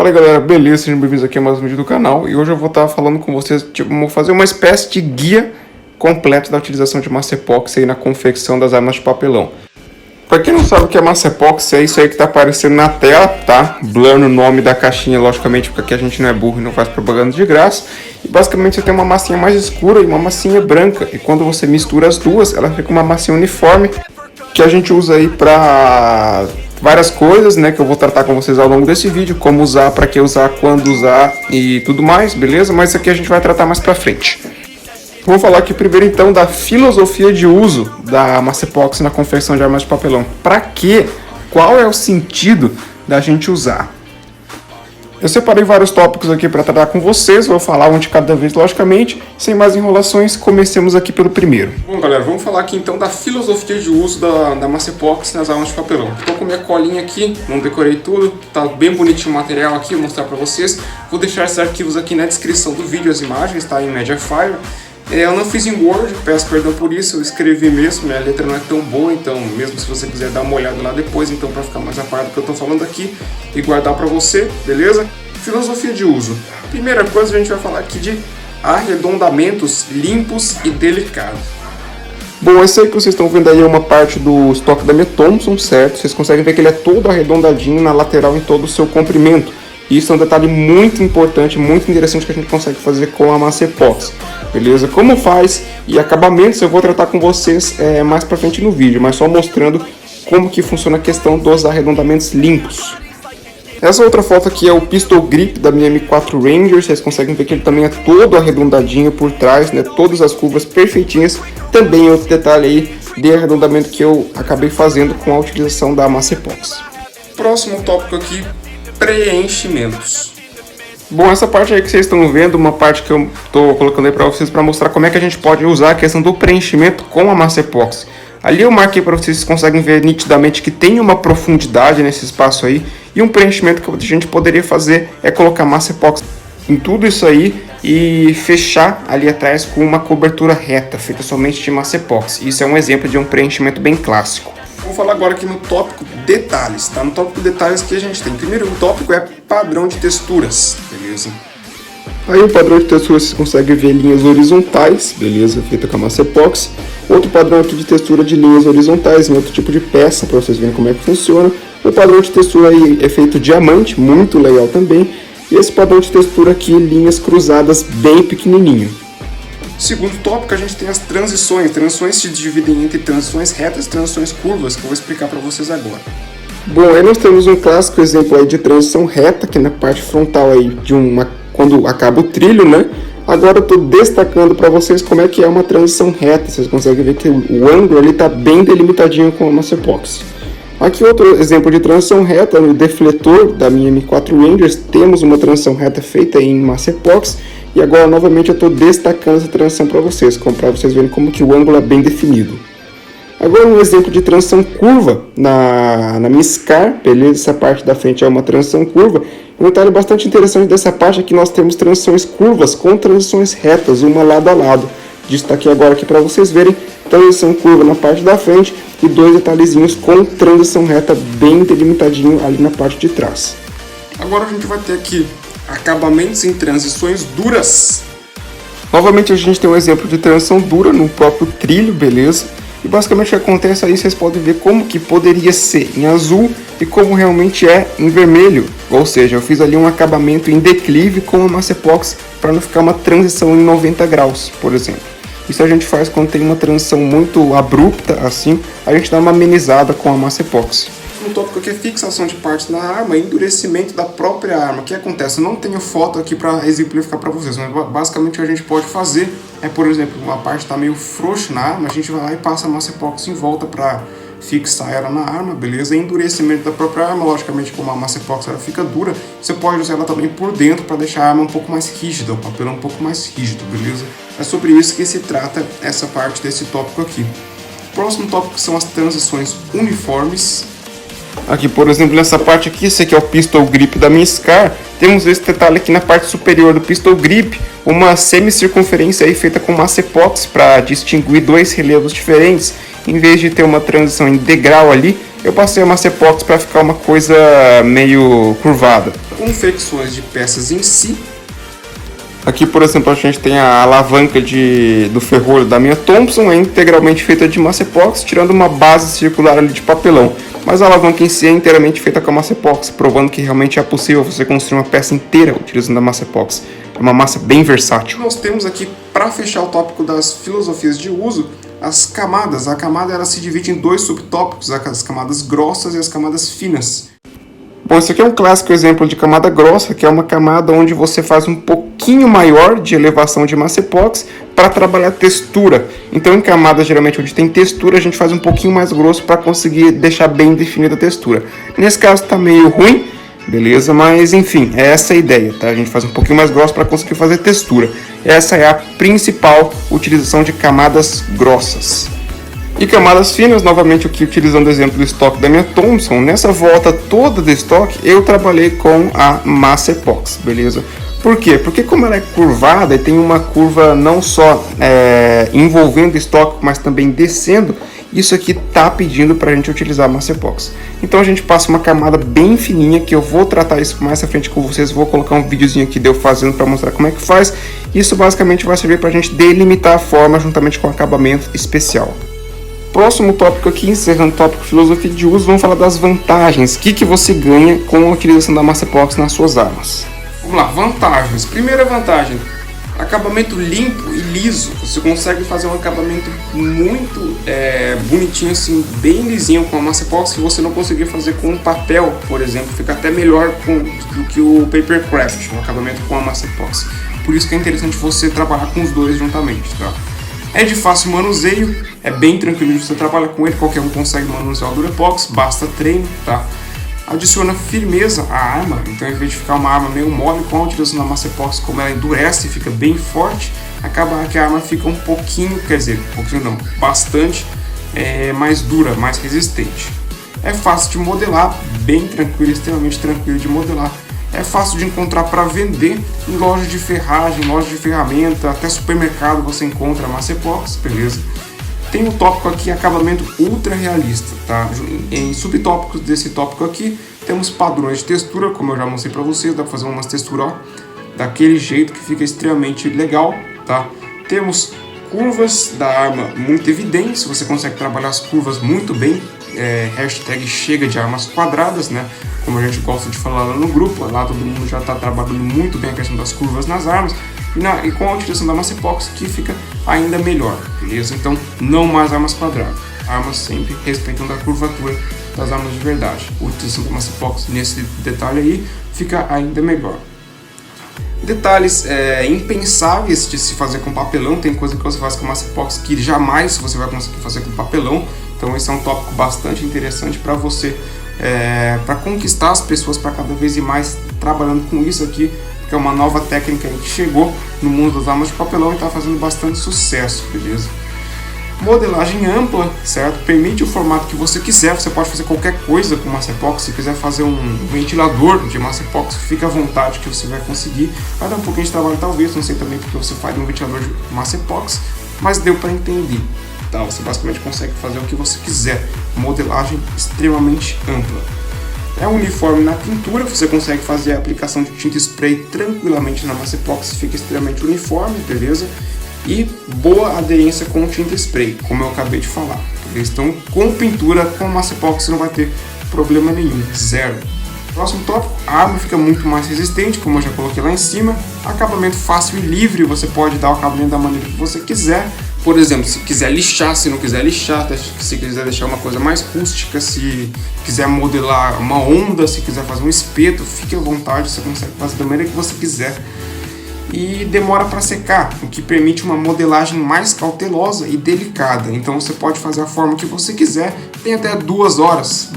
Fala galera, beleza? Sejam bem-vindos aqui a mais um vídeo do canal e hoje eu vou estar falando com vocês, vou fazer uma espécie de guia completo da utilização de massa epóxi aí na confecção das armas de papelão. Para quem não sabe o que é massa epóxi, é isso aí que está aparecendo na tela, tá? Blur no nome da caixinha, logicamente, porque aqui a gente não é burro e não faz propaganda de graça. E basicamente você tem uma massinha mais escura e uma massinha branca, e quando você mistura as duas, ela fica uma massinha uniforme, que a gente usa aí para várias coisas, né, que eu vou tratar com vocês ao longo desse vídeo, como usar, para que usar, quando usar e tudo mais, beleza? Mas isso aqui a gente vai tratar mais pra frente. Vou falar aqui primeiro então da filosofia de uso da massa epóxi na confecção de armas de papelão. Para quê? Qual é o sentido da gente usar? Eu separei vários tópicos aqui para tratar com vocês, vou falar um de cada vez, logicamente. Sem mais enrolações, comecemos aqui pelo primeiro. Bom, galera, vamos falar aqui então da filosofia de uso da massa epóxi nas armas de papelão. Estou com minha colinha aqui, não decorei tudo, tá bem bonitinho o material aqui, vou mostrar para vocês. Vou deixar esses arquivos aqui na descrição do vídeo, as imagens, tá? Em Mediafire. Eu não fiz em Word, peço perdão por isso, eu escrevi mesmo, minha letra não é tão boa, então mesmo se você quiser dar uma olhada lá depois, então para ficar mais a par do que eu estou falando aqui e guardar para você, beleza? Filosofia de uso. Primeira coisa, a gente vai falar aqui de arredondamentos limpos e delicados. Bom, esse aí que vocês estão vendo aí é uma parte do estoque da minha Thompson, certo? Vocês conseguem ver que ele é todo arredondadinho na lateral em todo o seu comprimento. Isso é um detalhe muito importante, muito interessante que a gente consegue fazer com a massa epóxi, beleza? Como faz e acabamentos eu vou tratar com vocês mais pra frente no vídeo, mas só mostrando como que funciona a questão dos arredondamentos limpos. Essa outra foto aqui é o pistol grip da minha M4 Ranger, vocês conseguem ver que ele também é todo arredondadinho por trás, né? Todas as curvas perfeitinhas. Também outro detalhe aí de arredondamento que eu acabei fazendo com a utilização da massa epóxi. Próximo tópico aqui, preenchimentos. Bom, essa parte aí que vocês estão vendo, uma parte que eu estou colocando aí para vocês para mostrar como é que a gente pode usar a questão do preenchimento com a massa epóxi. Ali eu marquei para vocês conseguem ver nitidamente que tem uma profundidade nesse espaço aí, e um preenchimento que a gente poderia fazer é colocar massa epóxi em tudo isso aí e fechar ali atrás com uma cobertura reta, feita somente de massa epóxi. Isso é um exemplo de um preenchimento bem clássico. Vou falar agora aqui no tópico detalhes, tá? No tópico detalhes que a gente tem. Primeiro, o tópico é padrão de texturas, beleza? Aí o padrão de textura vocês conseguem ver linhas horizontais, beleza? Feita com a massa epóxi. Outro padrão aqui de textura de linhas horizontais em outro tipo de peça, para vocês verem como é que funciona. O padrão de textura aí é feito diamante, muito legal também. E esse padrão de textura aqui, linhas cruzadas bem pequenininho. Segundo tópico, a gente tem as transições. Transições se dividem entre transições retas e transições curvas, que eu vou explicar para vocês agora. Bom, aí nós temos um clássico exemplo aí de transição reta, que é na parte frontal aí de quando acaba o trilho, né? Agora eu estou destacando para vocês como é que é uma transição reta. Vocês conseguem ver que o ângulo ali está bem delimitadinho com a massa epóxi. Aqui outro exemplo de transição reta, no defletor da minha M4 Rangers, temos uma transição reta feita em massa epóxi. E agora novamente eu estou destacando essa transição para vocês verem como que o ângulo é bem definido. Agora um exemplo de transição curva na minha SCAR, beleza? Essa parte da frente é uma transição curva. Um detalhe bastante interessante dessa parte é que nós temos transições curvas com transições retas, uma lado a lado. Destaquei agora aqui para vocês verem transição curva na parte da frente e dois detalhezinhos com transição reta bem delimitadinho ali na parte de trás. Agora a gente vai ter aqui acabamentos em transições duras. Novamente a gente tem um exemplo de transição dura no próprio trilho, beleza? E basicamente o que acontece aí, vocês podem ver como que poderia ser em azul e como realmente é em vermelho. Ou seja, eu fiz ali um acabamento em declive com a massa epóxi para não ficar uma transição em 90 graus, por exemplo. Isso a gente faz quando tem uma transição muito abrupta, assim, a gente dá uma amenizada com a massa epóxi. Um tópico aqui é fixação de partes na arma e endurecimento da própria arma. O que acontece? Eu não tenho foto aqui para exemplificar para vocês, mas basicamente o que a gente pode fazer é, por exemplo, uma parte está meio frouxa na arma, a gente vai lá e passa a massa epóxi em volta para fixar ela na arma, beleza? E endurecimento da própria arma, logicamente, como a massa epóxi ela fica dura, você pode usar ela também por dentro para deixar a arma um pouco mais rígida, o papel um pouco mais rígido, beleza? É sobre isso que se trata essa parte desse tópico aqui. O próximo tópico são as transições uniformes. Aqui, por exemplo, nessa parte aqui, esse aqui é o pistol grip da minha SCAR. Temos esse detalhe aqui na parte superior do pistol grip, uma semicircunferência aí feita com massa epóxi para distinguir dois relevos diferentes. Em vez de ter uma transição em degrau ali, eu passei a Massa Epox para ficar uma coisa meio curvada. Confecções de peças em si. Aqui, por exemplo, a gente tem a alavanca do ferrolho da minha Thompson, é integralmente feita de Massa Epox, tirando uma base circular ali de papelão. Mas a alavanca em si é inteiramente feita com a Massa Epox, provando que realmente é possível você construir uma peça inteira utilizando a Massa Epox. É uma massa bem versátil. Nós temos aqui, para fechar o tópico das filosofias de uso, as camadas. A camada ela se divide em dois subtópicos, as camadas grossas e as camadas finas. Bom, isso aqui é um clássico exemplo de camada grossa, que é uma camada onde você faz um pouquinho maior de elevação de Massa Epox para trabalhar textura. Então, em camadas geralmente onde tem textura, a gente faz um pouquinho mais grosso para conseguir deixar bem definida a textura. Nesse caso está meio ruim, beleza? Mas enfim, é essa a ideia, tá? A gente faz um pouquinho mais grosso para conseguir fazer textura. Essa é a principal utilização de camadas grossas. E camadas finas, novamente aqui utilizando o exemplo do estoque da minha Thompson, nessa volta toda do estoque eu trabalhei com a Massa Epox, beleza? Por quê? Porque como ela é curvada e tem uma curva não só envolvendo o estoque, mas também descendo, isso aqui tá pedindo para a gente utilizar a Massa Epox. Então a gente passa uma camada bem fininha, que eu vou tratar isso mais à frente com vocês, vou colocar um videozinho aqui de eu fazendo para mostrar como é que faz. Isso basicamente vai servir para a gente delimitar a forma juntamente com o acabamento especial. Próximo tópico aqui, encerrando o tópico filosofia de uso, vamos falar das vantagens. O que você ganha com a utilização da Massa Epox nas suas armas? Vamos lá, vantagens. Primeira vantagem, acabamento limpo e liso. Você consegue fazer um acabamento muito bonitinho, assim, bem lisinho com a Massa Epox, que você não conseguiria fazer com papel, por exemplo. Fica até melhor do que o Papercraft, um acabamento com a Massa Epox. Por isso que é interessante você trabalhar com os dois juntamente, tá? É de fácil manuseio, é bem tranquilo de você trabalhar com ele, qualquer um consegue manusear o Durepox, basta treino, tá? Adiciona firmeza à arma, então ao invés de ficar uma arma meio mole, com a utilização da Massa Epox, como ela endurece e fica bem forte, acaba que a arma fica um pouquinho, quer dizer, um pouquinho não, bastante mais dura, mais resistente. É fácil de modelar, bem tranquilo, extremamente tranquilo de modelar. É fácil de encontrar para vender em lojas de ferragem, lojas de ferramenta, até supermercado você encontra a Massa Epox, beleza? Tem um tópico aqui, acabamento ultra realista, tá? Em subtópicos desse tópico aqui, temos padrões de textura, como eu já mostrei para vocês, dá para fazer umas texturas, ó, daquele jeito que fica extremamente legal, tá? Temos curvas da arma muito evidentes, você consegue trabalhar as curvas muito bem, hashtag chega de armas quadradas, né? Como a gente gosta de falar lá no grupo, lá todo mundo já está trabalhando muito bem a questão das curvas nas armas, e com a utilização da Massa Epox que fica ainda melhor, beleza? Então não mais armas quadradas, armas sempre respeitando a curvatura das armas de verdade. A utilização da Massa Epox nesse detalhe aí fica ainda melhor. Detalhes impensáveis de se fazer com papelão, tem coisa que você faz com Massa Epox que jamais você vai conseguir fazer com papelão, então esse é um tópico bastante interessante para você, para conquistar as pessoas para cada vez mais trabalhando com isso aqui, porque é uma nova técnica que chegou no mundo das armas de papelão e está fazendo bastante sucesso, beleza? Modelagem ampla, certo? Permite o formato que você quiser, você pode fazer qualquer coisa com Massa Epox. Se quiser fazer um ventilador de Massa Epox, fica à vontade que você vai conseguir. Vai dar um pouquinho de trabalho talvez, não sei também porque você faz um ventilador de Massa Epox, mas deu para entender. Tá? Você basicamente consegue fazer o que você quiser, modelagem extremamente ampla. É uniforme na pintura, você consegue fazer a aplicação de tinta spray tranquilamente na Massa Epox, fica extremamente uniforme, beleza? E boa aderência com tinta spray, como eu acabei de falar. Então, com pintura, com Massa Epox, você não vai ter problema nenhum, zero. Próximo tópico, a arma fica muito mais resistente, como eu já coloquei lá em cima. Acabamento fácil e livre, você pode dar o acabamento da maneira que você quiser. Por exemplo, se quiser lixar, se não quiser lixar, se quiser deixar uma coisa mais rústica, se quiser modelar uma onda, se quiser fazer um espeto, fique à vontade, você consegue fazer da maneira que você quiser. E demora para secar, o que permite uma modelagem mais cautelosa e delicada. Então você pode fazer a forma que você quiser, tem até 2 horas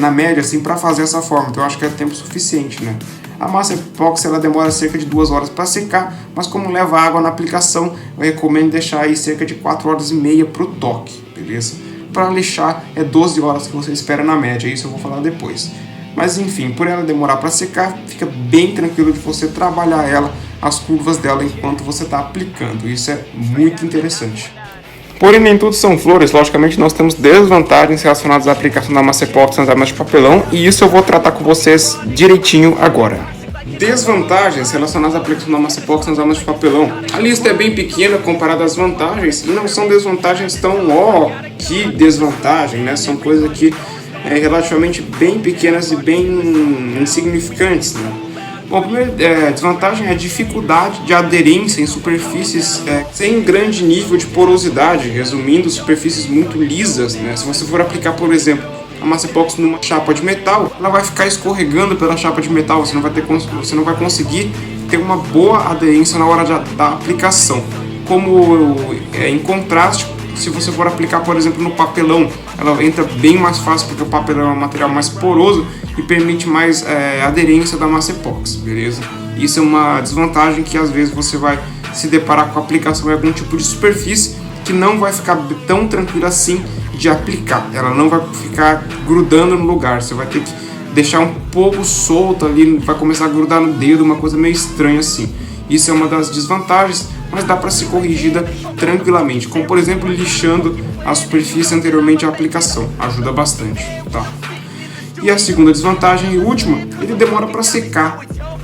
na média assim, para fazer essa forma, então eu acho que é tempo suficiente, né? A Massa Epox ela demora cerca de 2 horas para secar, mas como leva água na aplicação, eu recomendo deixar aí cerca de 4 horas e meia para o toque, beleza? Para lixar é 12 horas que você espera na média, isso eu vou falar depois. Mas enfim, por ela demorar para secar, fica bem tranquilo de você trabalhar ela, as curvas dela enquanto você está aplicando. Isso é muito interessante. Porém, nem tudo são flores. Logicamente, nós temos desvantagens relacionadas à aplicação da massa epóxi nas armas de papelão, e isso eu vou tratar com vocês direitinho agora. Desvantagens relacionadas à aplicação da massa epóxi nas armas de papelão. A lista é bem pequena comparada às vantagens, e não são desvantagens tão, que desvantagem, né? São coisas que relativamente bem pequenas e bem insignificantes, né? Bom, a primeira desvantagem é a dificuldade de aderência em superfícies sem grande nível de porosidade, resumindo, superfícies muito lisas, né? Se você for aplicar, por exemplo, a massa epóxi numa chapa de metal, ela vai ficar escorregando pela chapa de metal, você não vai conseguir ter uma boa aderência na hora da aplicação. Em contraste, se você for aplicar, por exemplo, no papelão, ela entra bem mais fácil, porque o papelão é um material mais poroso e permite mais aderência da massa epóxi, beleza? Isso é uma desvantagem que às vezes você vai se deparar com a aplicação em algum tipo de superfície que não vai ficar tão tranquila assim de aplicar. Ela não vai ficar grudando no lugar, você vai ter que deixar um pouco solto ali, vai começar a grudar no dedo, uma coisa meio estranha assim. Isso é uma das desvantagens, mas dá para ser corrigida tranquilamente, como por exemplo lixando a superfície anteriormente à aplicação, ajuda bastante, tá? E a segunda desvantagem e última, ele demora para secar,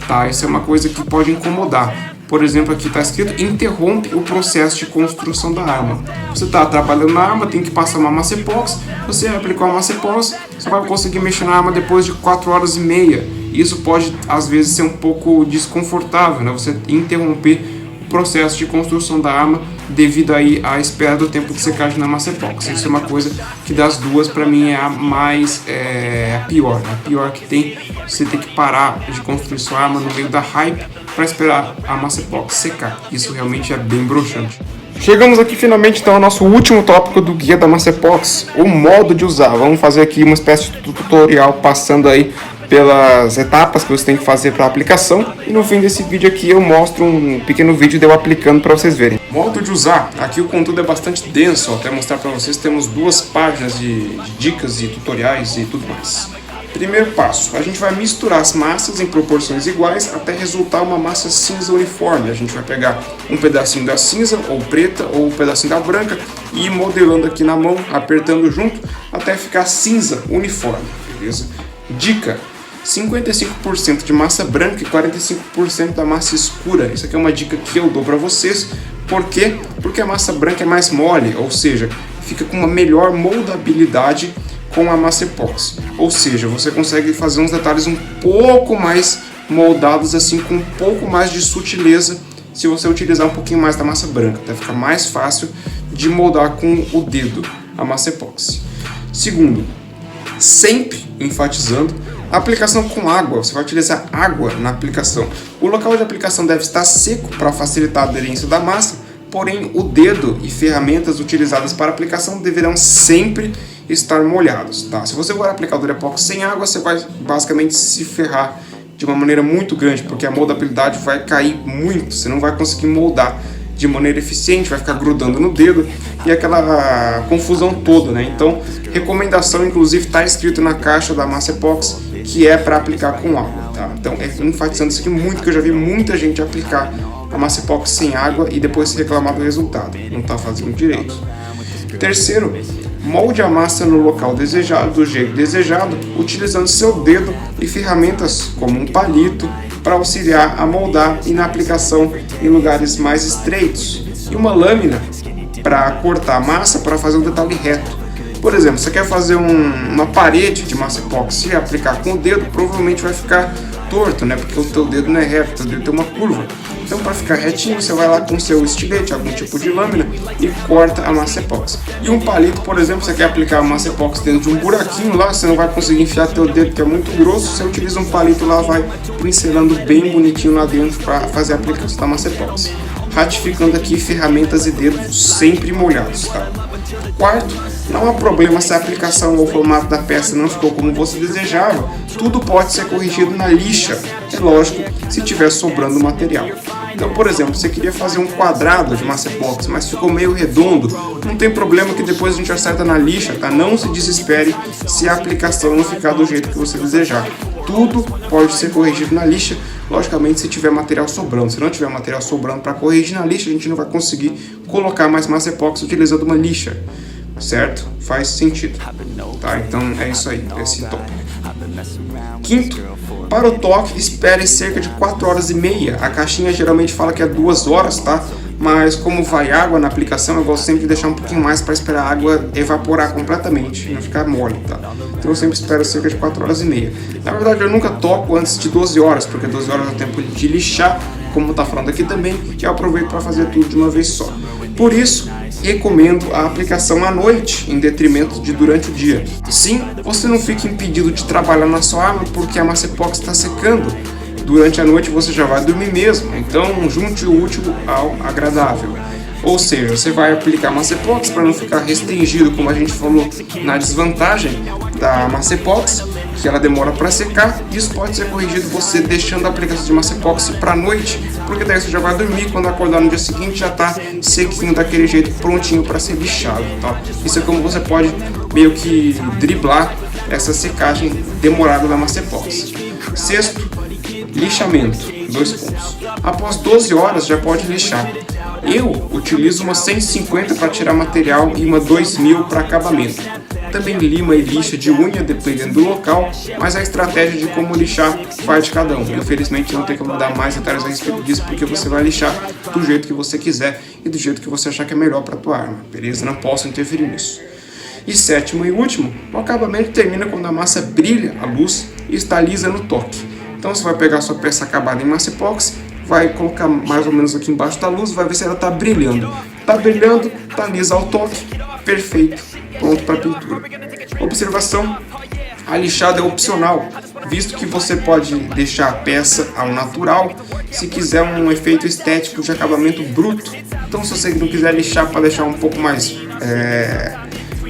tá? Essa é uma coisa que pode incomodar. Por exemplo, aqui está escrito: interrompe o processo de construção da arma. Você está trabalhando na arma, tem que passar uma massa epóxi, você aplicou a massa epóxi, você vai conseguir mexer na arma depois de 4 horas e meia. Isso pode, às vezes, ser um pouco desconfortável, né? Você interromper o processo de construção da arma devido aí à espera do tempo de secagem na massa epóxi. Isso é uma coisa que das duas, para mim, é a mais a pior. A pior que tem, você ter que parar de construir sua arma no meio da hype para esperar a massa epóxi secar. Isso realmente é bem broxante. Chegamos aqui finalmente então ao nosso último tópico do guia da massa epóxi, o modo de usar. Vamos fazer aqui uma espécie de tutorial passando aí pelas etapas que você tem que fazer para a aplicação, e no fim desse vídeo aqui eu mostro um pequeno vídeo de eu aplicando para vocês verem. Modo de usar, aqui o conteúdo é bastante denso, até mostrar para vocês, temos 2 páginas de dicas e tutoriais e tudo mais. Primeiro passo, a gente vai misturar as massas em proporções iguais até resultar uma massa cinza uniforme. A gente vai pegar um pedacinho da cinza ou preta ou um pedacinho da branca e ir modelando aqui na mão, apertando junto até ficar cinza uniforme, beleza? Dica: 55% de massa branca e 45% da massa escura. Isso aqui é uma dica que eu dou para vocês. Por quê? Porque a massa branca é mais mole, ou seja, fica com uma melhor moldabilidade com a massa epóxi. Ou seja, você consegue fazer uns detalhes um pouco mais moldados, assim, com um pouco mais de sutileza, se você utilizar um pouquinho mais da massa branca. Então fica mais fácil de moldar com o dedo a massa epóxi. Segundo, sempre enfatizando, a aplicação com água. Você vai utilizar água na aplicação. O local de aplicação deve estar seco para facilitar a aderência da massa, porém o dedo e ferramentas utilizadas para a aplicação deverão sempre estar molhados, tá? Se você for aplicar o Durepox sem água, você vai basicamente se ferrar de uma maneira muito grande, porque a moldabilidade vai cair muito, você não vai conseguir moldar de maneira eficiente, vai ficar grudando no dedo e aquela confusão toda, né? Então, recomendação, inclusive, está escrito na caixa da massa epóxi que é para aplicar com água, tá? Então, enfatizando isso aqui muito, que eu já vi muita gente aplicar a massa epóxi sem água e depois se reclamar do resultado, não está fazendo direito. Terceiro, molde a massa no local desejado, do jeito desejado, utilizando seu dedo e ferramentas como um palito para auxiliar a moldar e na aplicação em lugares mais estreitos, e uma lâmina para cortar a massa para fazer um detalhe reto. Por exemplo, você quer fazer uma parede de massa epóxi e aplicar com o dedo, provavelmente vai ficar torto, né? Porque o teu dedo não é reto, o teu dedo tem uma curva. Então, para ficar retinho, você vai lá com o seu estilete, algum tipo de lâmina, e corta a massa epóxi. E um palito, por exemplo, você quer aplicar a massa epóxi dentro de um buraquinho lá, você não vai conseguir enfiar teu dedo, que é muito grosso, você utiliza um palito lá, vai pincelando bem bonitinho lá dentro para fazer a aplicação da massa epóxi. Ratificando aqui, ferramentas e dedos sempre molhados, tá? Quarto, Não há problema se a aplicação ou o formato da peça não ficou como você desejava, tudo pode ser corrigido na lixa, é lógico, se tiver sobrando material. Então, por exemplo, você queria fazer um quadrado de massa epóxi, mas ficou meio redondo, não tem problema que depois a gente acerta na lixa, tá? Não se desespere se a aplicação não ficar do jeito que você desejar. Tudo pode ser corrigido na lixa, logicamente se tiver material sobrando. Se não tiver material sobrando para corrigir na lixa, a gente não vai conseguir colocar mais massa epóxi utilizando uma lixa, certo? Faz sentido, tá? Então é isso aí, esse tópico. Quinto, para o toque, espere cerca de 4 horas e meia. A caixinha geralmente fala que é 2 horas, tá? Mas como vai água na aplicação, eu gosto sempre de deixar um pouquinho mais para esperar a água evaporar completamente, não ficar mole, tá? Então eu sempre espero cerca de 4 horas e meia. Na verdade, eu nunca toco antes de 12 horas, porque 12 horas é o tempo de lixar, como tá falando aqui também, e eu aproveito para fazer tudo de uma vez só. Por isso, recomendo a aplicação à noite, em detrimento de durante o dia. Sim, você não fica impedido de trabalhar na sua arma porque a massa epóxi está secando. Durante a noite você já vai dormir mesmo, então junte o útil ao agradável. Ou seja, você vai aplicar massa epóxi para não ficar restringido, como a gente falou, na desvantagem da massa epóxi, que ela demora para secar. Isso pode ser corrigido você deixando a aplicação de massa epóxi para a noite, porque daí você já vai dormir, quando acordar no dia seguinte já está sequinho daquele jeito, prontinho para ser lixado, tá? Isso é como você pode meio que driblar essa secagem demorada da massa epóxi. Sexto, lixamento, 2 pontos. Após 12 horas já pode lixar. Eu utilizo uma 150 para tirar material e uma 2000 para acabamento. Também lima e lixa de unha dependendo do local, mas a estratégia de como lixar vai de cada um. Infelizmente não tem como dar mais detalhes a respeito disso, porque você vai lixar do jeito que você quiser e do jeito que você achar que é melhor para a tua arma, beleza? Não posso interferir nisso. E sétimo e último, o acabamento termina quando a massa brilha a luz e está lisa no toque. Então você vai pegar a sua peça acabada em massa epóxi, vai colocar mais ou menos aqui embaixo da luz, vai ver se ela está brilhando. Está brilhando, está lisa ao toque, perfeito, pronto para pintura. Observação, a lixada é opcional, visto que você pode deixar a peça ao natural, se quiser um efeito estético de acabamento bruto. Então se você não quiser lixar para deixar um pouco mais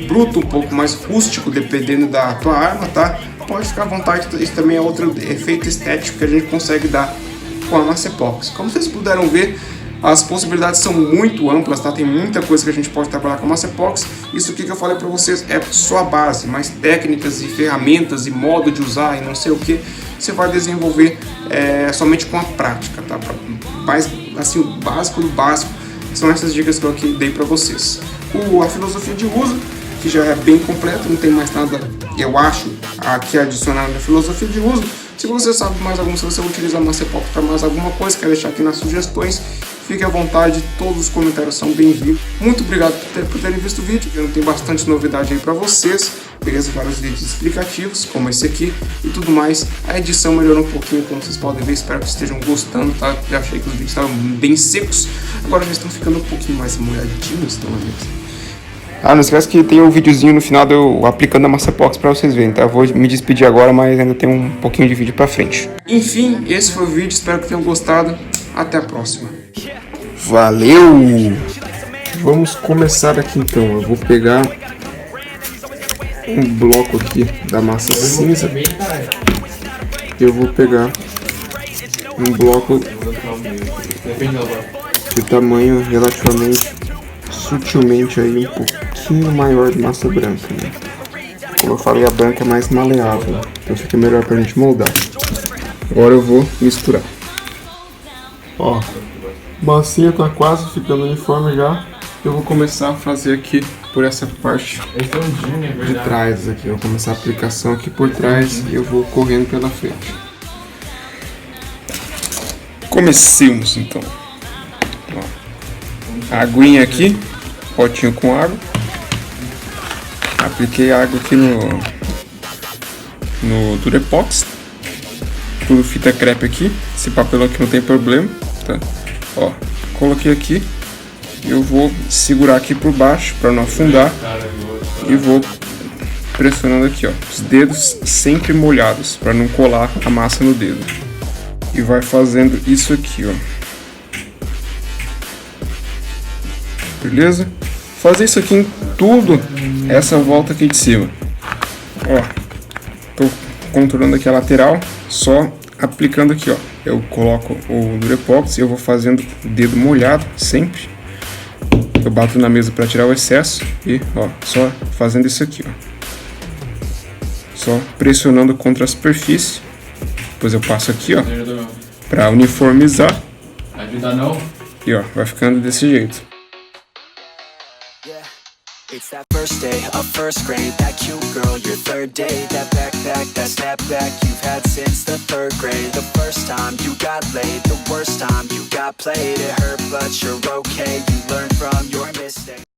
bruto, um pouco mais rústico, dependendo da tua arma, tá? Pode ficar à vontade, isso também é outro efeito estético que a gente consegue dar com a massa epóxi. Como vocês puderam ver, as possibilidades são muito amplas, tá? Tem muita coisa que a gente pode trabalhar com a massa epóxi. Isso aqui que eu falei para vocês é só a base, mas técnicas e ferramentas e modo de usar e não sei o que, você vai desenvolver somente com a prática, tá? Mais, assim, o básico do básico são essas dicas que eu aqui dei para vocês. A filosofia de uso, que já é bem completo, não tem mais nada, eu acho, aqui adicionar na filosofia de uso. Se você sabe mais algum, se você utiliza a massa epóxi para mais alguma coisa, quer deixar aqui nas sugestões, fique à vontade, todos os comentários são bem-vindos. Muito obrigado por terem visto o vídeo, eu tenho bastante novidade aí para vocês, beleza? Vários vídeos explicativos, como esse aqui e tudo mais. A edição melhorou um pouquinho, como vocês podem ver, espero que estejam gostando, tá? Já achei que os vídeos estavam bem secos, agora já estão ficando um pouquinho mais molhadinhos, então, beleza? Ah, não esquece que tem um videozinho no final de eu aplicando a massa epóxi pra vocês verem, tá? Eu vou me despedir agora, mas ainda tem um pouquinho de vídeo pra frente. Enfim, esse foi o vídeo, espero que tenham gostado. Até a próxima. Valeu! Vamos começar aqui então. Eu vou pegar um bloco aqui da massa cinza. E eu vou pegar um bloco de tamanho relativamente sutilmente aí um pouquinho maior de massa branca, né? Como eu falei, a branca é mais maleável, então fica melhor pra gente moldar. Agora eu vou misturar. Ó, a massinha tá quase ficando uniforme já. Eu vou começar a fazer aqui por essa parte de trás aqui. Eu vou começar a aplicação aqui por trás e eu vou correndo pela frente. Comecemos então. Ó, a aguinha aqui. Potinho com água. Apliquei água aqui no Durepox. Tudo fita crepe aqui. Esse papelão aqui não tem problema, tá? Ó, coloquei aqui. Eu vou segurar aqui por baixo para não afundar. E vou pressionando aqui, ó. Os dedos sempre molhados para não colar a massa no dedo. E vai fazendo isso aqui, ó. Beleza? Fazer isso aqui tudo essa volta aqui de cima. Ó, tô contornando aqui a lateral, só aplicando aqui, ó. Eu coloco o Durepox e eu vou fazendo o dedo molhado sempre. Eu bato na mesa para tirar o excesso e, ó, só fazendo isso aqui, ó. Só pressionando contra a superfície. Depois eu passo aqui, ó, para uniformizar. E, ó, vai ficando desse jeito. It's that first day of first grade, that cute girl, your third day, that backpack, that snapback you've had since the third grade. The first time you got laid, the worst time you got played. It hurt but you're okay, you learned